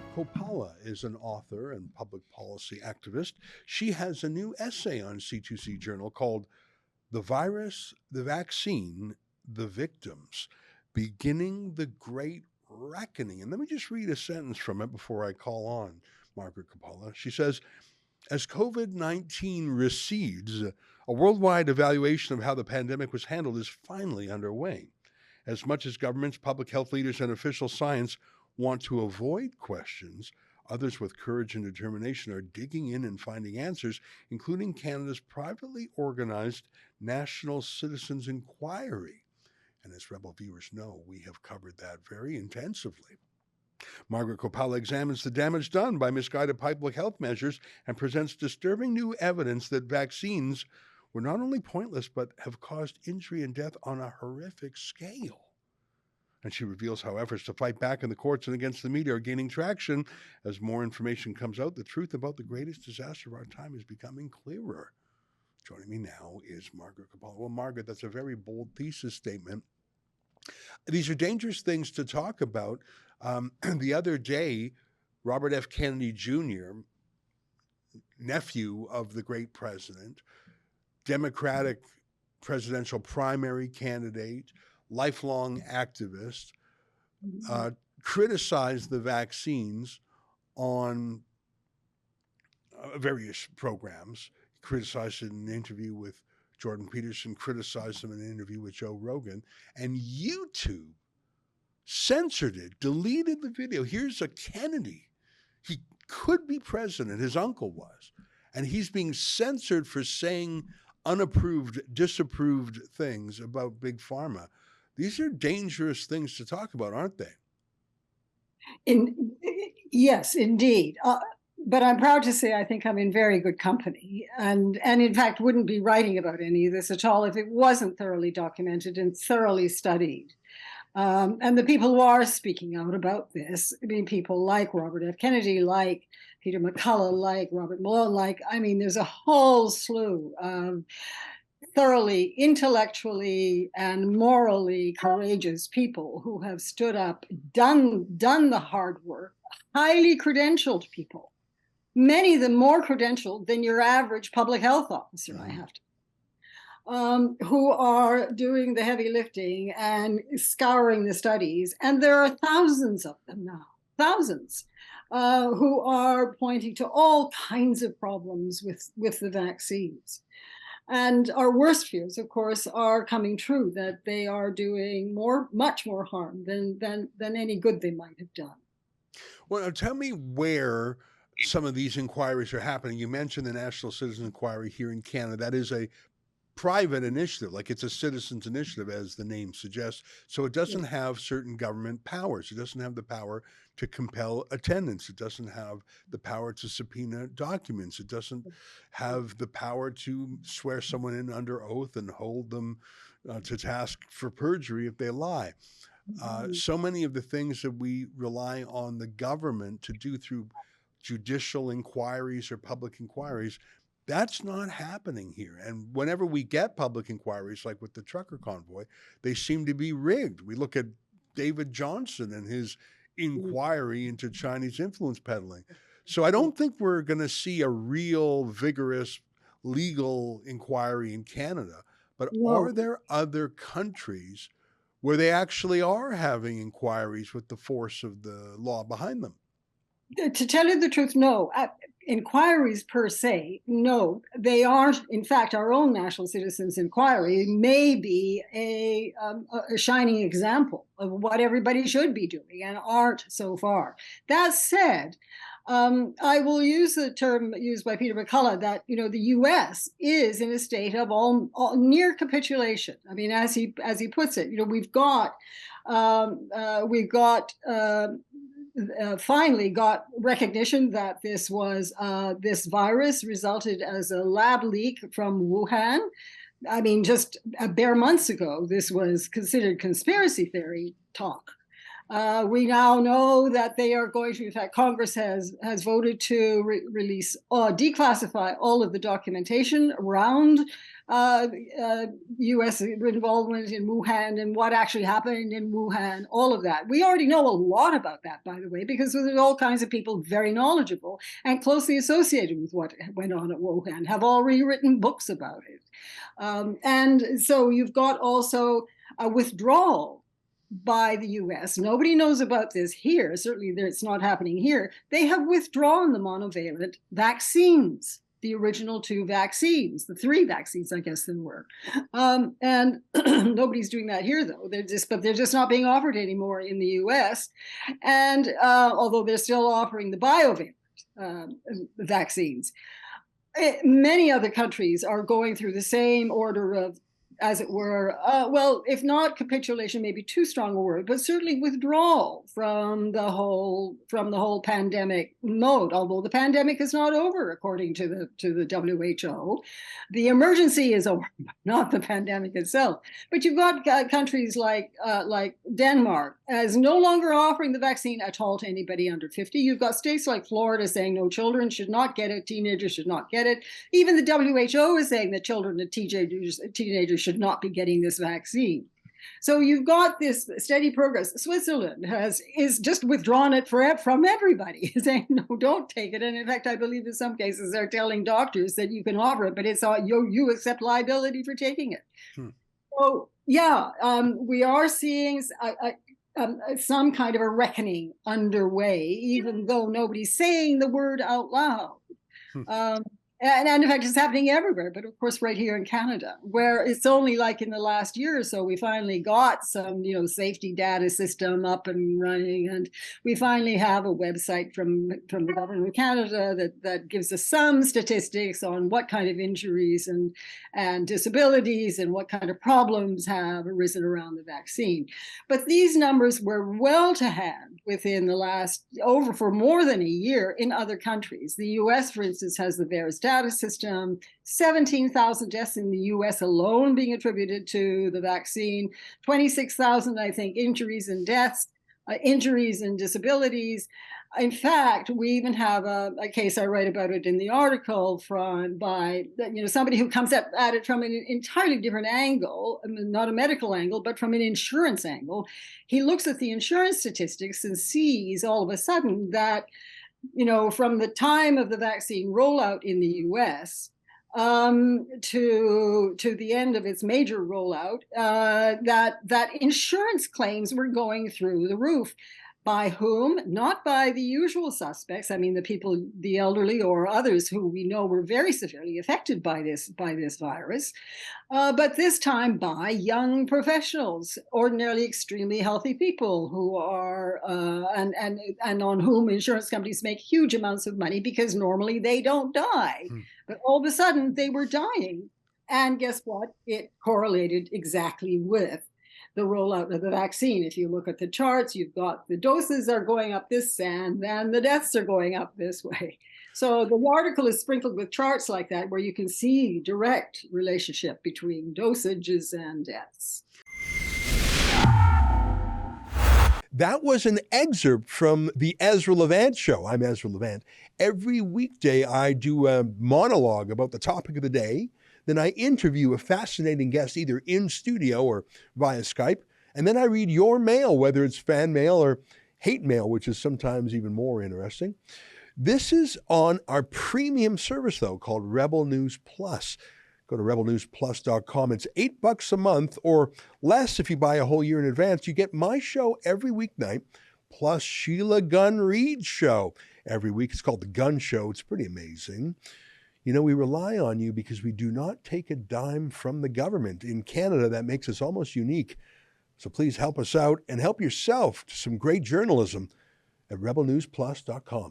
Margaret Kopola is an author and public policy activist. She has a new essay on C2C Journal called The Virus, the Vaccine, the Victims, Beginning the Great Reckoning. And let me just read a sentence from it before I call on Margaret Kopola. She says, as COVID 19 recedes, a worldwide evaluation of how the pandemic was handled is finally underway. As much as governments, public health leaders, and official science want to avoid questions, others with courage and determination are digging in and finding answers, including Canada's privately organized National Citizens Inquiry. And as Rebel viewers know, we have covered that very intensively. Margaret Kopola examines the damage done by misguided public health measures and presents disturbing new evidence that vaccines were not only pointless, but have caused injury and death on a horrific scale. And she reveals how efforts to fight back in the courts and against the media are gaining traction. As more information comes out, the truth about the greatest disaster of our time is becoming clearer. Joining me now is Margaret Kopola. Well, Margaret, that's a very bold thesis statement. These are dangerous things to talk about. The other day, Robert F. Kennedy Jr., nephew of the great president, Democratic presidential primary candidate, lifelong activist, criticized the vaccines on various programs. He criticized it in an interview with Jordan Peterson, criticized him in an interview with Joe Rogan, and YouTube censored it, deleted the video. Here's a Kennedy. He could be president, his uncle was, and he's being censored for saying unapproved, disapproved things about Big Pharma. These are dangerous things to talk about, aren't they? Yes, indeed. But I'm proud to say I think I'm in very good company, and in fact wouldn't be writing about any of this at all if it wasn't thoroughly documented and thoroughly studied. And the people who are speaking out about this, I mean, people like Robert F. Kennedy, like Peter McCullough, like Robert Malone, there's a whole slew of thoroughly intellectually and morally courageous people who have stood up, done the hard work, highly credentialed people, many of them more credentialed than your average public health officer, I have to, who are doing the heavy lifting and scouring the studies. And there are thousands of them now, thousands, who are pointing to all kinds of problems with the vaccines. And our worst fears, of course, are coming true, that they are doing much more harm than any good they might have done. Well, now tell me where some of these inquiries are happening. You mentioned the National Citizen Inquiry here in Canada. That is a private initiative, like it's a citizens initiative, as the name suggests. So it doesn't have certain government powers. It doesn't have the power to compel attendance. It doesn't have the power to subpoena documents. It doesn't have the power to swear someone in under oath and hold them to task for perjury if they lie. So many of the things that we rely on the government to do through judicial inquiries or public inquiries, that's not happening here. And whenever we get public inquiries, like with the trucker convoy, they seem to be rigged. We look at David Johnson and his inquiry into Chinese influence peddling. So I don't think we're going to see a real vigorous legal inquiry in Canada. But are there other countries where they actually are having inquiries with the force of the law behind them? To tell you the truth, no. Inquiries per se, no. They aren't. In fact, our own National Citizens Inquiry may be a shining example of what everybody should be doing and aren't so far. That said, I will use the term used by Peter McCullough that the U.S. is in a state of all near capitulation. I mean, as he puts it, we've finally got recognition that this virus resulted as a lab leak from Wuhan. I mean, just bare months ago, this was considered conspiracy theory talk. We now know that they are going to, in fact, Congress has voted to release, declassify all of the documentation around U.S. involvement in Wuhan and what actually happened in Wuhan, all of that. We already know a lot about that, by the way, because there's all kinds of people very knowledgeable and closely associated with what went on at Wuhan, have already written books about it. And so you've got also a withdrawal by the US. Nobody knows about this here. Certainly it's not happening here. They have withdrawn the monovalent vaccines, the original 2 vaccines, the 3 vaccines, I guess there were. And nobody's doing that here, though. They're just not being offered anymore in the US. And although they're still offering the bivalent vaccines. Many other countries are going through the same order of, as it were, well, if not capitulation, maybe too strong a word, but certainly withdrawal from the whole pandemic mode. Although the pandemic is not over, according to the WHO, the emergency is over, not the pandemic itself. But you've got countries like Denmark as no longer offering the vaccine at all to anybody under 50. You've got states like Florida saying no, children should not get it, teenagers should not get it. Even the WHO is saying that children and teenagers should not be getting this vaccine. So you've got this steady progress. Switzerland is just withdrawn it from everybody, saying, no, don't take it. And in fact, I believe in some cases they're telling doctors that you can offer it, but it's you accept liability for taking it. So yeah, we are seeing some kind of a reckoning underway, even though nobody's saying the word out loud. And in fact, it's happening everywhere, but of course, right here in Canada, where it's only like in the last year or so, we finally got some, safety data system up and running. And we finally have a website from the government of Canada that gives us some statistics on what kind of injuries and disabilities and what kind of problems have arisen around the vaccine. But these numbers were well to hand within the last, for more than a year in other countries. The US, for instance, has the VAERS data system, 17,000 deaths in the US alone being attributed to the vaccine, 26,000, I think, injuries and deaths, injuries and disabilities. In fact, we even have a case, I write about it in the article, by somebody who comes at it from an entirely different angle, not a medical angle, but from an insurance angle. He looks at the insurance statistics and sees all of a sudden that, from the time of the vaccine rollout in the US to the end of its major rollout, that insurance claims were going through the roof. By whom? Not by the usual suspects. I mean, the people, the elderly or others who we know were very severely affected by this virus, but this time by young professionals, ordinarily extremely healthy people who are and on whom insurance companies make huge amounts of money because normally they don't die, but all of a sudden they were dying, and guess what? It correlated exactly with the rollout of the vaccine. If you look at the charts, you've got the doses are going up this and then the deaths are going up this way. So the article is sprinkled with charts like that where you can see direct relationship between dosages and deaths. That was an excerpt from the Ezra Levant show. I'm Ezra Levant. Every weekday I do a monologue about the topic of the day. Then I interview a fascinating guest either in studio or via Skype. And then I read your mail, whether it's fan mail or hate mail, which is sometimes even more interesting. This is on our premium service, though, called Rebel News Plus. Go to rebelnewsplus.com. It's $8 a month or less if you buy a whole year in advance. You get my show every weeknight, plus Sheila Gunn Reid's show every week. It's called The Gun Show. It's pretty amazing. We rely on you because we do not take a dime from the government. In Canada, that makes us almost unique. So please help us out and help yourself to some great journalism at rebelnewsplus.com.